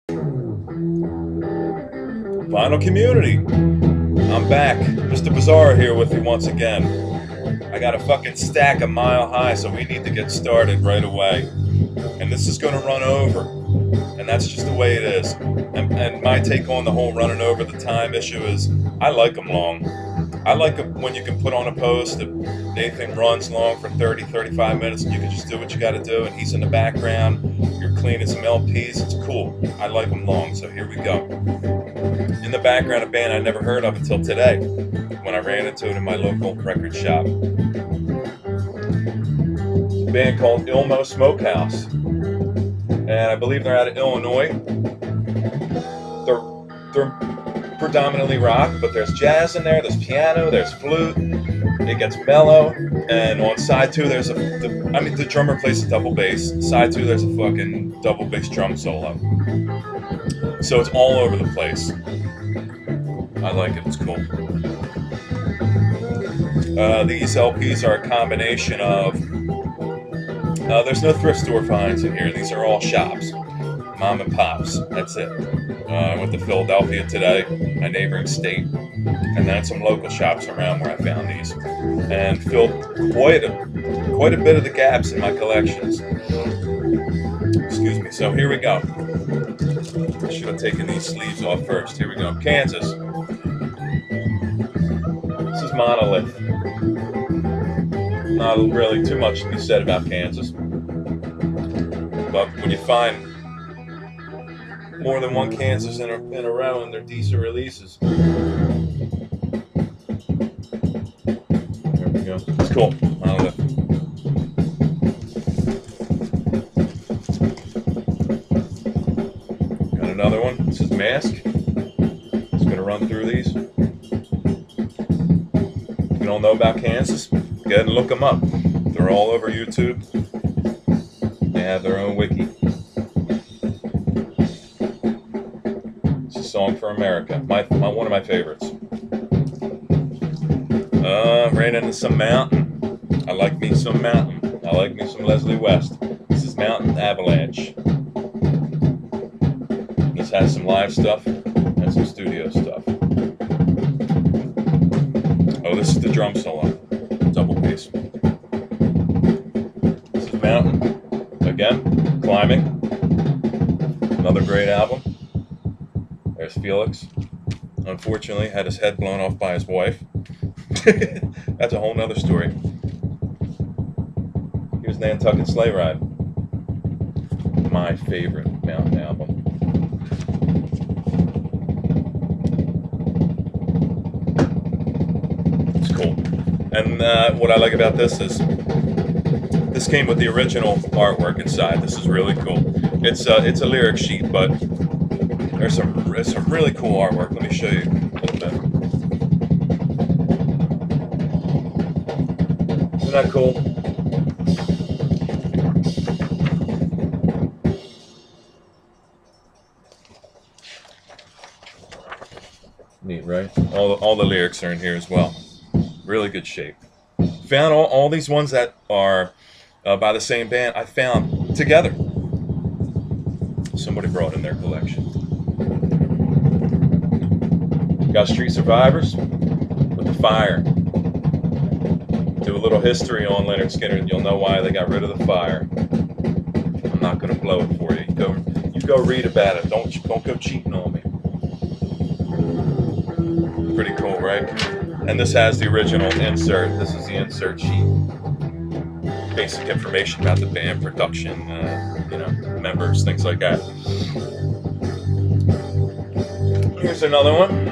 Final community. I'm back. Mr. Bizzarro here with you once again. I got a fucking stack a mile high, so we need to get started right away. And this is going to run over. And that's just the way it is. And my take on the whole running over the time issue is I like them long. I like it when you can put on a post that Nathan runs long for 30, 35 minutes and you can just do what you got to do and he's in the background. You're cleaning some LPs. It's cool. I like them long, so here we go. In the background, a band I never heard of until today when I ran into it in my local record shop. It's a band called Ilmo Smokehouse. And I believe they're out of Illinois. They're predominantly rock, but there's jazz in there, there's piano, there's flute, it gets mellow, and on side 2 there's the drummer plays a double bass, side 2 there's a fucking double bass drum solo. So it's all over the place. I like it, it's cool. These LPs are a combination of, there's no thrift store finds in here, these are all shops. Mom and pops, that's it. I went to Philadelphia today, a neighboring state, and then some local shops around where I found these, and filled quite a bit of the gaps in my collections. Excuse me. So here we go. I should have taken these sleeves off first. Here we go. Kansas. This is Monolith. Not really too much to be said about Kansas, but when you find more than one Kansas in a row and they're decent releases. There we go. It's cool. Monolith. Got another one. This is Mask. Just gonna run through these. If you don't know about Kansas, go ahead and look them up. They're all over YouTube. They have their own wiki. Song for America, one of my favorites. Ran into some Mountain. I like me some Mountain. I like me some Leslie West. This is Mountain Avalanche. This has some live stuff and some studio stuff. Oh, this is the drum solo, double bass. This is Mountain. Again, Climbing. Another great album. There's Felix. Unfortunately, had his head blown off by his wife. That's a whole nother story. Here's Nantucket Sleighride. My favorite Mountain album. It's cool. And what I like about this is this came with the original artwork inside. This is really cool. It's a lyric sheet, but there's some really cool artwork. Let me show you a little bit. Isn't that cool? Neat, right? All the lyrics are in here as well. Really good shape. Found all these ones that are by the same band. I found together. Somebody brought in their collection. Got Street Survivors with The Fire. Do a little history on Leonard Skinner and you'll know why they got rid of The Fire. I'm not going to blow it for you. You go read about it. Don't go cheating on me. Pretty cool, right? And this has the original insert. This is the insert sheet. Basic information about the band, production, members, things like that. Here's another one.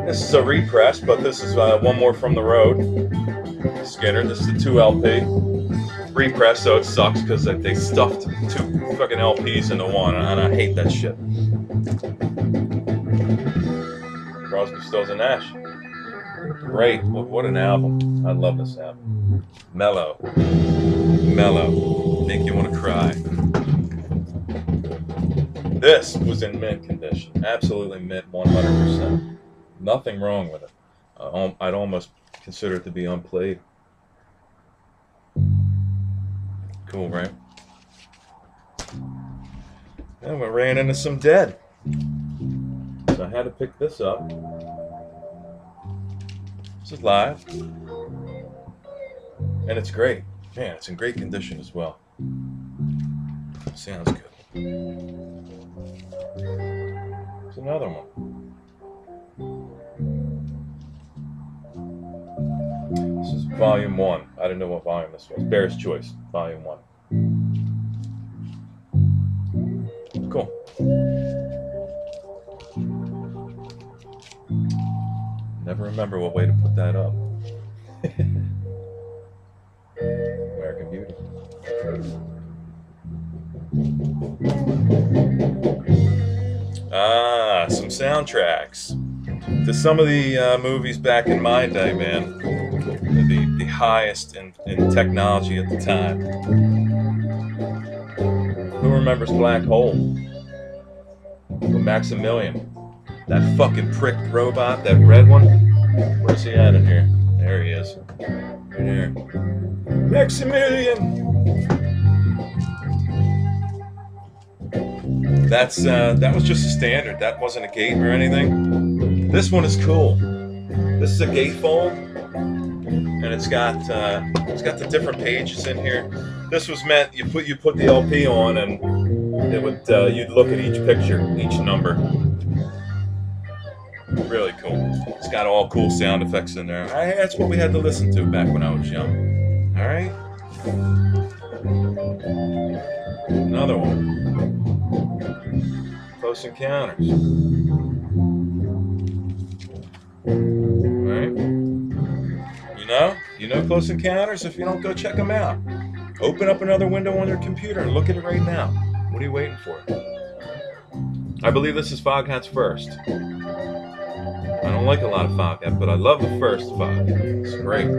This is a repress, but this is one more from the road. Skinner. This is the 2 LP repress, so it sucks because they stuffed 2 fucking LPs into one, and I hate that shit. Crosby, Stills and Nash. Great. What an album. I love this album. Mellow. Make you want to cry. This was in mint condition. Absolutely mint, 100%. Nothing wrong with it. I'd almost consider it to be unplayed. Cool, right? And we ran into some Dead. I had to pick this up. This is live. And it's great. Man, it's in great condition as well. Sounds good. There's another one. This is volume 1. I didn't know what volume this was. Bear's Choice, volume 1. Cool. Never remember what way to put that up. American Beauty. Ah, some soundtracks to some of the movies back in my day, man. The highest in technology at the time. Who remembers Black Hole? With Maximilian. That fucking prick robot, that red one. Where's he at in here? There he is. Right here. Maximilian! That was just a standard. That wasn't a gate or anything. This one is cool. This is a gatefold, and it's got the different pages in here. This was meant you put the LP on, and it would you'd look at each picture, each number. Really cool. It's got all cool sound effects in there. That's what we had to listen to back when I was young. All right. Another one. Close Encounters. Alright. You know Close Encounters? If you don't, go check them out. Open up another window on your computer and look at it right now. What are you waiting for? I believe this is Foghat's first. I don't like a lot of Foghat, but I love the first Foghat. It's great.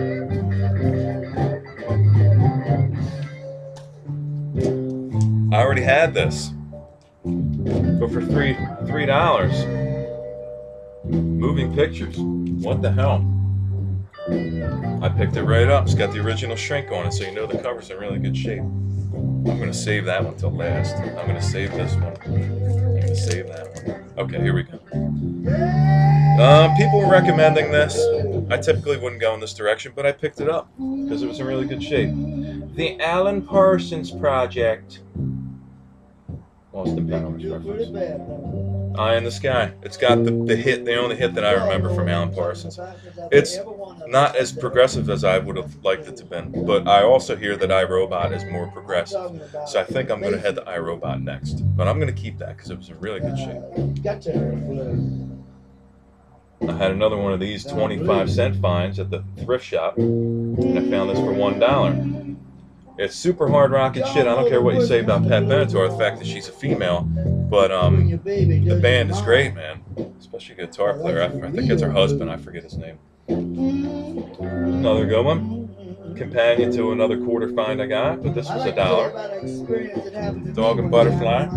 I already had this. But for $3, Moving Pictures. What the hell? I picked it right up. It's got the original shrink on it, so you know the cover's in really good shape. I'm going to save that one till last. I'm going to save this one. I'm going to save that one. Okay, here we go. People were recommending this. I typically wouldn't go in this direction, but I picked it up because it was in really good shape. The Alan Parsons Project. Austin Powers reference. Eye in the Sky. It's got the only hit that I remember from Alan Parsons. It's not as progressive as I would have liked it to be, but I also hear that iRobot is more progressive. So I think I'm going to head to iRobot next. But I'm going to keep that because it was in really good shape. I had another one of these 25-cent finds at the thrift shop, and I found this for $1. It's super hard rocking shit. I don't care what you say about Pat Benatar, the fact that she's a female, but the band is great, man. Especially guitar player. I think it's her husband. I forget his name. Another good one. Companion to another quarter find I got, but this was $1. Dog and Butterfly.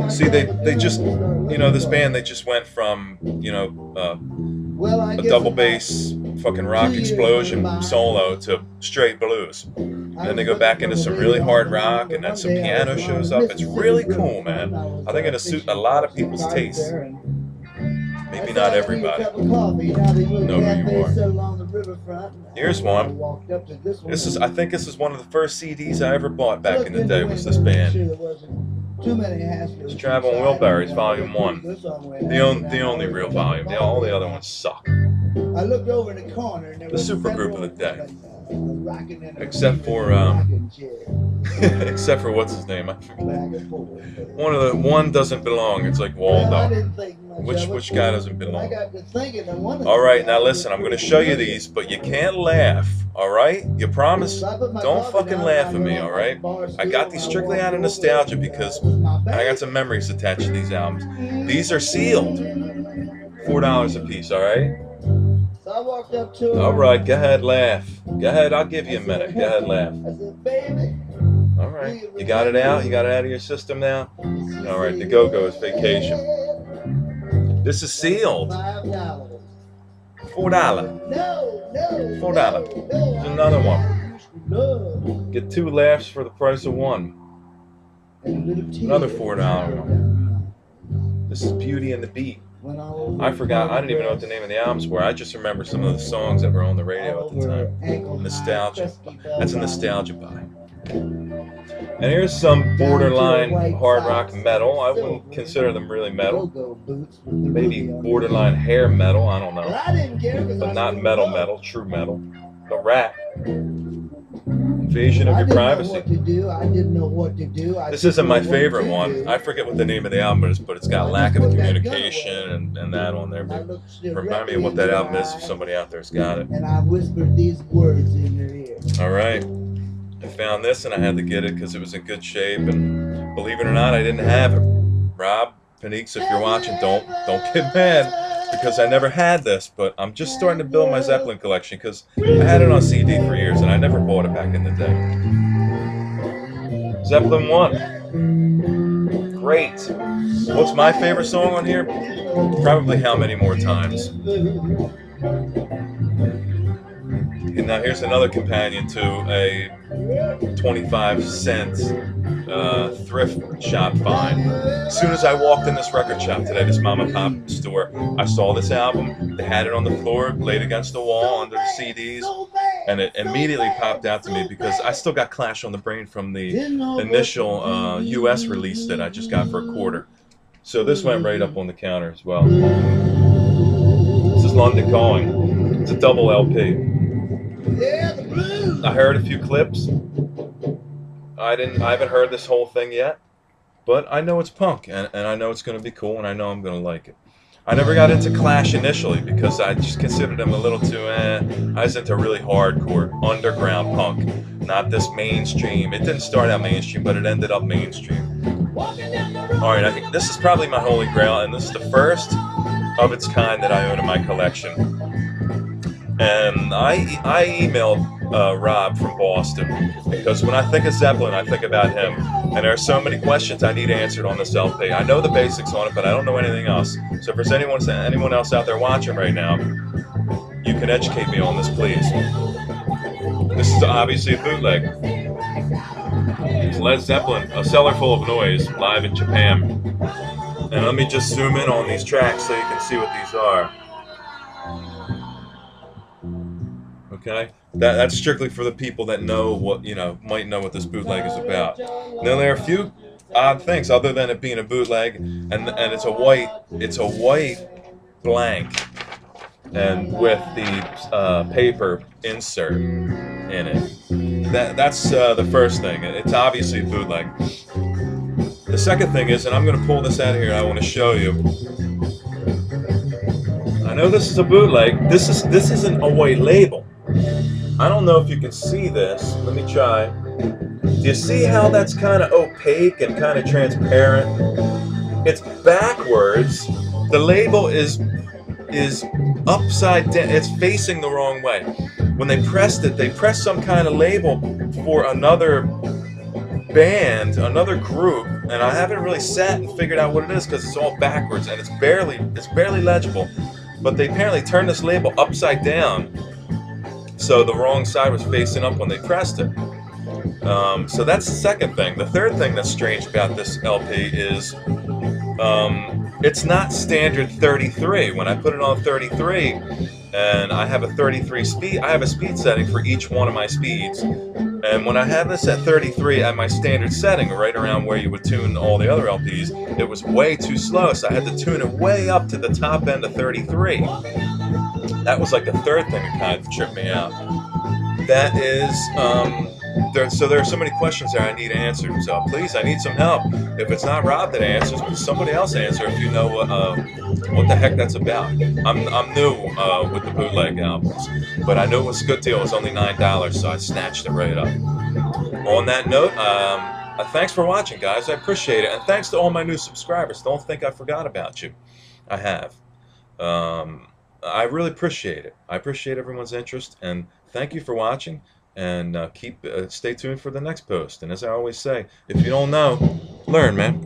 See, they just, this band, they just went from, a double bass fucking rock explosion solo to straight blues. And then they go back into some really hard rock, and then some piano shows up. It's really cool, man. I think it'll suit a lot of people's tastes. Maybe not everybody. Know who you are. Here's one. I think this is one of the first CDs I ever bought back in the day, was this band. It's Travel and Wheelbarrows, Volume 1. The only real volume. All the other ones suck. The super group of the day. Except for what's his name? I forget. One doesn't belong. It's like Waldo. Which guy doesn't belong? All right, now listen. I'm going to show you these, but you can't laugh. All right? You promise? Don't fucking laugh at me. All right? I got these strictly out of nostalgia because I got some memories attached to these albums. These are sealed. $4 a piece. All right? All right, go ahead, laugh. Go ahead, I'll give you a minute. Go ahead, laugh. All right, you got it out? You got it out of your system now? All right, the Go-Go's Vacation. This is sealed. $4. $4. There's another one. Get 2 laughs for the price of 1. Another $4 one. This is Beauty and the Beat. I forgot. I didn't even know what the name of the albums were. I just remember some of the songs that were on the radio at the time. Nostalgia. That's a nostalgia buy. And here's some borderline hard rock metal. I wouldn't consider them really metal. Maybe borderline hair metal. I don't know. But not metal, true metal. The Rat. Invasion of Your Privacy. This isn't my favorite one. I forget what the name of the album is, but it's got Lack of Communication and that on there. Remind me of what that album is if somebody out there's got it. And I whispered these words in your ear. All right. I found this and I had to get it because it was in good shape, and believe it or not, I didn't have it. Rob, Panix, if you're watching, don't get mad because I never had this, but I'm just starting to build my Zeppelin collection because I had it on CD for years and I never bought it back in the day. Zeppelin 1. Great. What's my favorite song on here? Probably How Many More Times. And now here's another companion to a 25-cent thrift shop find. As soon as I walked in this record shop today, this mom and pop store, I saw this album. They had it on the floor, laid against the wall under the CDs, and it immediately popped out to me because I still got Clash on the brain from the initial US release that I just got for $1. So this went right up on the counter as well. This is London Calling. It's a double LP. I heard a few clips. I haven't heard this whole thing yet, but I know it's punk, and I know it's going to be cool, and I know I'm going to like it. I never got into Clash initially because I just considered them a little too, I was into really hardcore, underground punk, not this mainstream. It didn't start out mainstream, but it ended up mainstream. Alright, I think this is probably my holy grail, and this is the first of its kind that I own in my collection. And I emailed Rob from Boston because when I think of Zeppelin, I think about him. And there are so many questions I need answered on this LP. I know the basics on it, but I don't know anything else. So if there's anyone else out there watching right now, you can educate me on this, please. This is obviously a bootleg. It's Led Zeppelin, A Cellar Full of Noise, live in Japan. And let me just zoom in on these tracks so you can see what these are. Okay, that's strictly for the people that know what, might know what this bootleg is about. Now there are a few odd things other than it being a bootleg, and it's a white blank, and with the paper insert in it. That's the first thing. It's obviously a bootleg. The second thing is, and I'm going to pull this out of here, and I want to show you. I know this is a bootleg. This isn't a white label. I don't know if you can see this. Let me try. Do you see how that's kind of opaque and kind of transparent? It's backwards. The label is upside down. It's facing the wrong way. When they pressed it, they pressed some kind of label for another band, another group, and I haven't really sat and figured out what it is because it's all backwards and it's barely legible. But they apparently turned this label upside down, so the wrong side was facing up when they pressed it. So that's the second thing. The third thing that's strange about this LP is it's not standard 33. When I put it on 33, and I have a 33 speed, I have a speed setting for each one of my speeds. And when I have this at 33 at my standard setting, right around where you would tune all the other LPs, it was way too slow, so I had to tune it way up to the top end of 33. That was like the third thing that kind of tripped me out. That is, so there are so many questions there I need answered. So please, I need some help. If it's not Rob that answers, but somebody else answer if you know what the heck that's about. I'm new with the bootleg albums, but I knew it was a good deal. It was only $9, so I snatched it right up. On that note, thanks for watching, guys. I appreciate it, and thanks to all my new subscribers. Don't think I forgot about you. I have. I really appreciate it. I appreciate everyone's interest, and thank you for watching. And stay tuned for the next post. And as I always say, if you don't know, learn, man.